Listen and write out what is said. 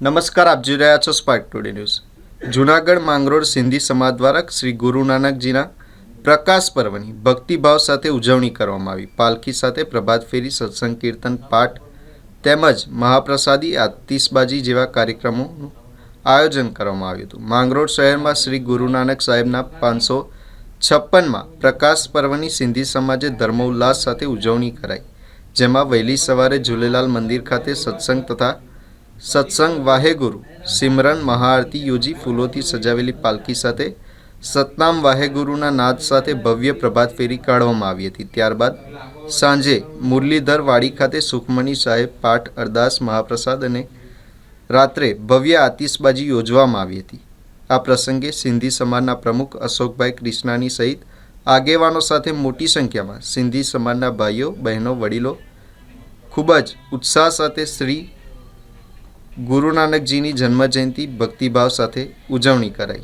નમસ્કાર, આપ જોઈ રહ્યા છો spark today news. Junagadh Mangrol Sindhi સમાજ દ્વારા શ્રી ગુરુ નાનકજીના પ્રકાશ પર્વની ભક્તિભાવ સાથે ઉજવણી કરવામાં આવી। પાલખી સાથે પ્રભાત ફેરી, સત્સંગ, કીર્તન, પાઠ તેમજ મહાપ્રસાદી, આતિશબાજી જેવા કાર્યક્રમોનું આયોજન કરવામાં આવ્યું હતું। માંગરોળ શહેરમાં શ્રી ગુરુ નાનક સાહેબના 556માં પ્રકાશ પર્વની સિંધી સમાજે ધર્મોલ્લાસ સાથે ઉજવણી કરાઈ, જેમાં વહેલી સવારે ઝૂલેલાલ મંદિર ખાતે સત્સંગ તથા સત્સંગ, વાહેગુરુ સિમરન, મહાઆરતી યોજી ફૂલોથી સજાવેલી પાલખી સાથે સતનામ વાહેગુરુના નાદ સાથે ભવ્ય પ્રભાત ફેરી કાઢવામાં આવી હતી। ત્યારબાદ સાંજે મુરલીધર વાડી ખાતે સુખમણી સાહેબ પાઠ, અરદાસ, મહાપ્રસાદ અને રાત્રે ભવ્ય આતિશબાજી યોજવામાં આવી હતી। આ પ્રસંગે સિંધી સમાજના પ્રમુખ અશોકભાઈ ક્રિષ્નાની સહિત આગેવાનો સાથે મોટી સંખ્યામાં સિંધી સમાજના ભાઈઓ, બહેનો, વડીલો ખૂબ જ ઉત્સાહ સાથે શ્રી ગુરુ નાનકજીની જન્મજયંતિ ભક્તિભાવ સાથે ઉજવણી કરાઈ।